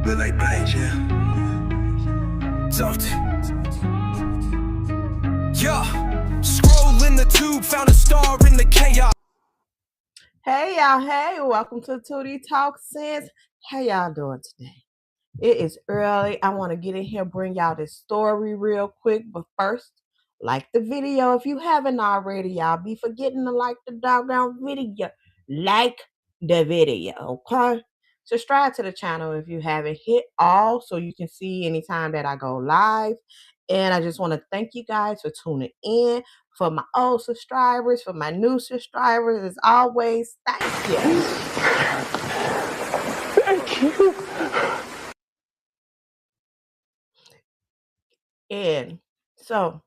Look like blades, yeah. Soft. Yeah. Scroll in the tube, found a star in the chaos. Hey y'all, hey, welcome to 2D Talk Sense. How y'all doing today? It is early. I want to get in here, bring y'all this story real quick. But first, like the video. If you haven't already, y'all be forgetting to like the doggone video. Like the video, okay? Subscribe to the channel if you haven't. Hit all so you can see anytime that I go live. And I just want to thank you guys for tuning in. For my old subscribers, for my new subscribers, as always, thank you. Thank you. And so,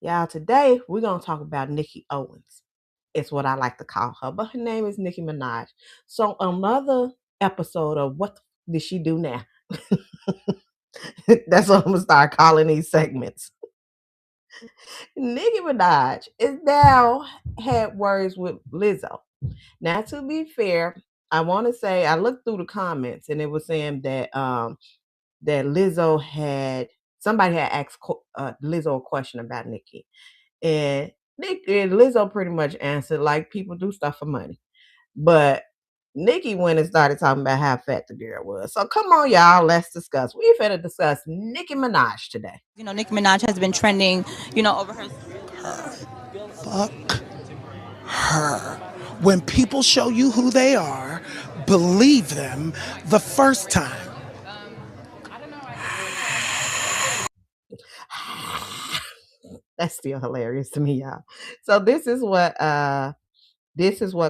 y'all, today we're going to talk about Nicki Owens. It's what I like to call her, but her name is Nicki Minaj. So, another episode of What Did She Do Now? That's what I'm going to start calling these segments. Nicki Minaj is now had words with Lizzo. Now, to be fair, I want to say I looked through the comments and it was saying that that Lizzo had somebody had asked Lizzo a question about Nicki, and Lizzo pretty much answered like people do stuff for money, but Nicki went and started talking about how fat the girl was. So come on, y'all, let's discuss. We finna discuss Nicki Minaj today. You know, Nicki Minaj has been trending, over her. Fuck her. When people show you who they are, believe them the first time. That's still hilarious to me, y'all. So this is what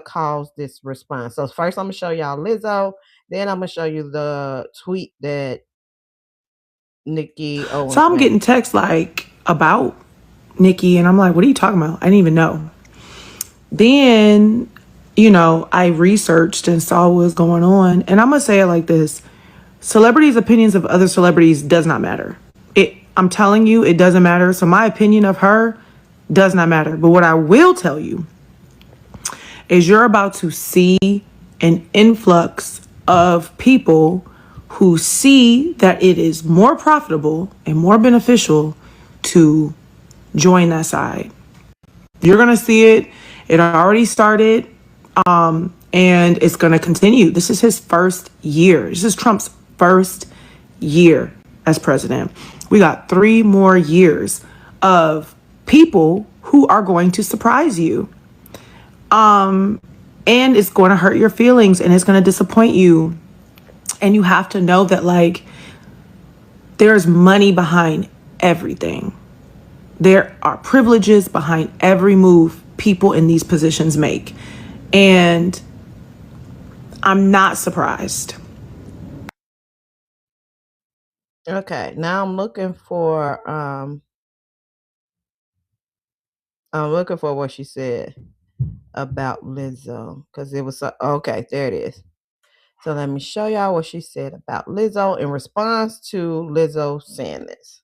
caused this response. So first I'm gonna show y'all Lizzo, then I'm gonna show you the tweet that Nicki Owen. So I'm getting texts like about Nicki, and I'm like, what are you talking about? I didn't even know. Then, I researched and saw what was going on. And I'm going to say it like this. Celebrities' opinions of other celebrities does not matter. I'm telling you, it doesn't matter. So my opinion of her does not matter. But what I will tell you is you're about to see an influx of people who see that it is more profitable and more beneficial to join that side. You're going to see it. It already started, and it's going to continue. This is his first year. This is Trump's first year as president. We got 3 more years of people who are going to surprise you. And it's going to hurt your feelings and it's going to disappoint you. And you have to know that, like, there's money behind everything. There are privileges behind every move people in these positions make. And I'm not surprised. Okay, now I'm looking for what she said about Lizzo, because it was okay, there it is. So let me show y'all what she said about Lizzo in response to Lizzo saying this.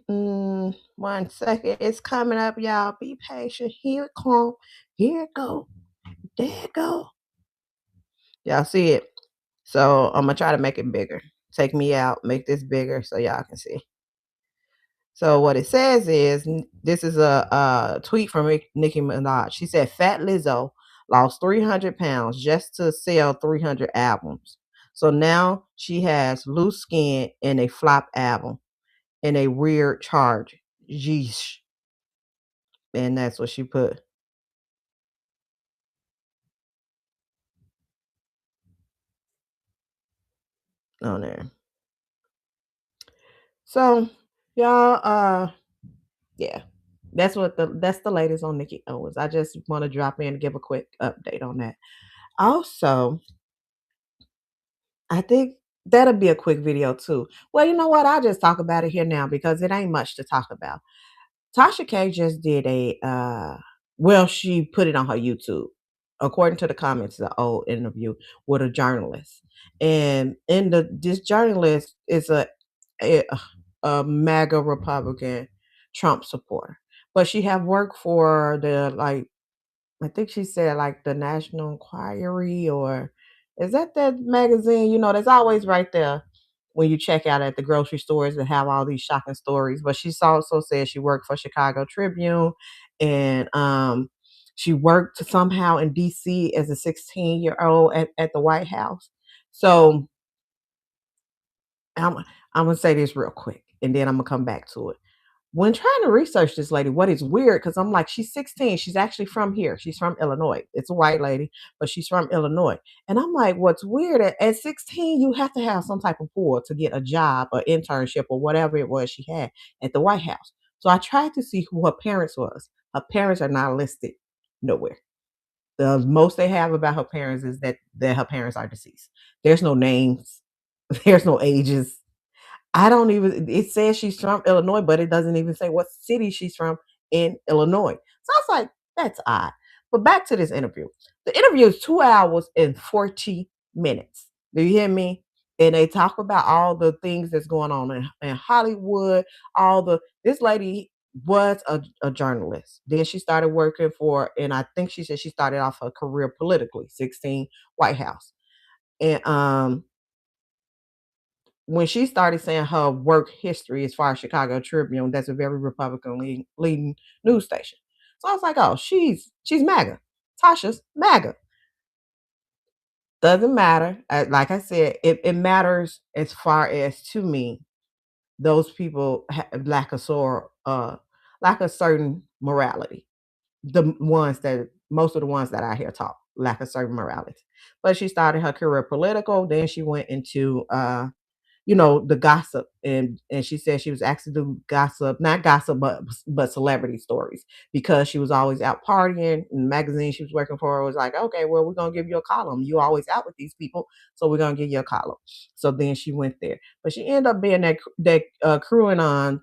1 second, it's coming up, y'all. Be patient. Here it come. Here it go. There it go. Y'all see it? So I'm gonna try to make it bigger. Take me out, make this bigger so y'all can see. So what it says is, this is a tweet from Nicki Minaj. She said, "Fat Lizzo lost 300 pounds just to sell 300 albums. So now she has loose skin and a flop album and a weird charge. Yeesh." And that's what she put on there. So y'all, yeah, that's the latest on Nicki Owens. I just want to drop in and give a quick update on that. Also, I think that'll be a quick video too. Well, you know what? I'll just talk about it here now because it ain't much to talk about. Tasha K just did she put it on her YouTube, according to the comments, the old interview with a journalist. And this journalist is a MAGA Republican Trump supporter. But she have worked for the, like, I think she said like the National Inquiry or is that magazine? You know, that's always right there when you check out at the grocery stores that have all these shocking stories. But she also said she worked for Chicago Tribune, and she worked somehow in DC as a 16-year-old at the White House. So I'm gonna say this real quick, and then I'm gonna come back to it. When trying to research this lady, what is weird, because I'm like, she's 16. She's actually from here. She's from Illinois. It's a white lady, but she's from Illinois. And I'm like, what's weird, at 16, you have to have some type of pull to get a job or internship or whatever it was she had at the White House. So I tried to see who her parents was. Her parents are not listed nowhere. The most they have about her parents is that her parents are deceased. There's no names. There's no ages. I don't even, it says she's from Illinois, but it doesn't even say what city she's from in Illinois. So I was like, that's odd. But back to this interview. The interview is 2 hours and 40 minutes. Do you hear me? And they talk about all the things that's going on in Hollywood, this lady was a journalist. Then she started working for, and I think she said she started off her career politically, 16 White House. And when she started saying her work history as far as Chicago Tribune, that's a very Republican leading news station. So I was like, oh, she's MAGA. Tasha's MAGA. Doesn't matter. Like I said, it matters as far as, to me, those people lack a certain morality. Most of the ones that I hear talk lack a certain morality. But she started her career political. Then she went into the gossip, and she said she was asked to do gossip, not gossip, but celebrity stories, because she was always out partying. And the magazine she was working for was like, okay, well, we're gonna give you a column. You always out with these people, so we're gonna give you a column. So then she went there, but she ended up being that QAnon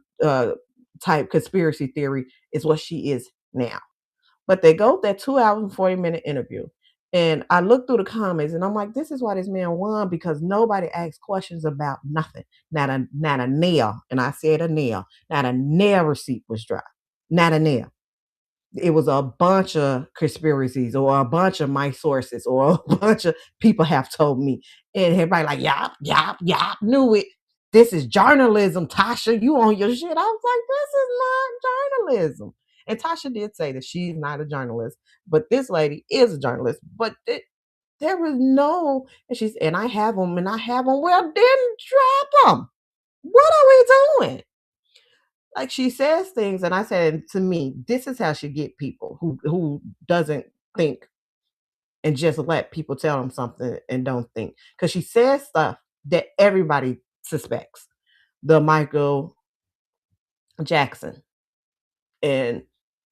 type conspiracy theory is what she is now. But they go that 2 hours and 40-minute interview. And I looked through the comments and I'm like, this is why this man won, because nobody asked questions about nothing. Not a nail. And I said a nail. Not a nail receipt was dropped. Not a nail. It was a bunch of conspiracies or a bunch of my sources or a bunch of people have told me. And everybody like, yop, knew it. This is journalism, Tasha. You on your shit. I was like, this is not journalism. And Tasha did say that she's not a journalist, but this lady is a journalist. But there was no, and I have them, well, then drop them. What are we doing? Like, she says things, and I said, to me, this is how she get people who doesn't think and just let people tell them something and don't think. Because she says stuff that everybody suspects. The Michael Jackson and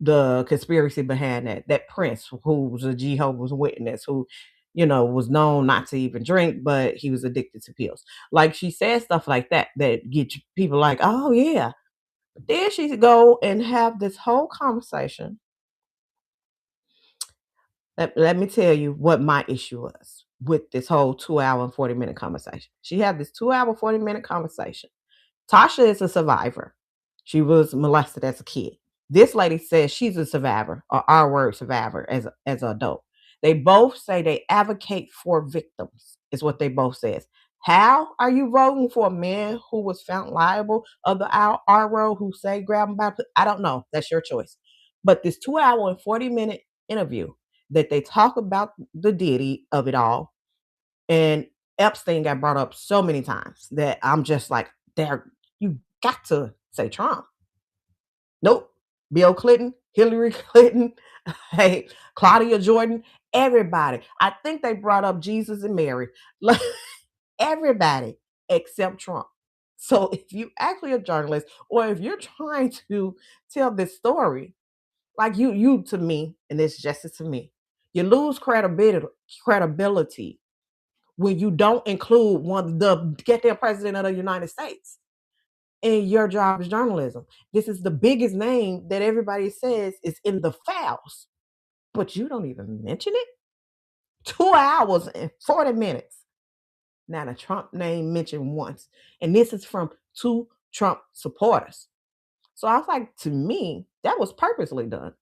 the conspiracy behind that Prince, who was a Jehovah's Witness, who was known not to even drink, but he was addicted to pills. Like, she says stuff like that get people like, oh yeah. Then she go and have this whole conversation. Let me tell you what my issue was with this whole 2 hour and 40-minute conversation. She had this 2 hour, 40-minute conversation. Tasha is a survivor. She was molested as a kid. This lady says she's a survivor, or our word survivor, as an adult. They both say they advocate for victims, is what they both says. How are you voting for a man who was found liable of the R word, who say grab him by? I don't know. That's your choice. But this 2 hour and 40-minute interview that they talk about the Diddy of it all, and Epstein got brought up so many times that I'm just like, you got to say Trump. Nope. Bill Clinton, Hillary Clinton, hey, Claudia Jordan, everybody. I think they brought up Jesus and Mary. Everybody except Trump. So if you actually a journalist, or if you're trying to tell this story, like you to me, and it's just to me, you lose credibility when you don't include the goddamn president of the United States in your job as journalism. This is the biggest name that everybody says is in the files, but you don't even mention it. 2 hours and 40 minutes. Not a Trump name mentioned once. And this is from 2 Trump supporters. So I was like, to me, that was purposely done.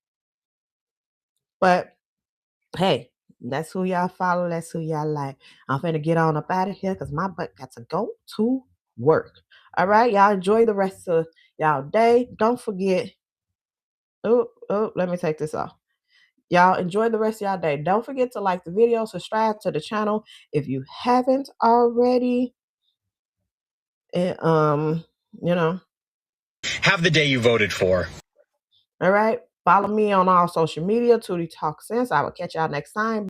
But hey, That's who y'all follow. That's who y'all like. I'm finna get on up out of here because my butt got to go to work. All right, y'all enjoy the rest of y'all day. Don't forget. Oh, let me take this off. Y'all enjoy the rest of y'all day. Don't forget to like the video, subscribe to the channel if you haven't already. And you know. Have the day you voted for. All right. Follow me on all social media, Tootie Talk Sense. I will catch y'all next time.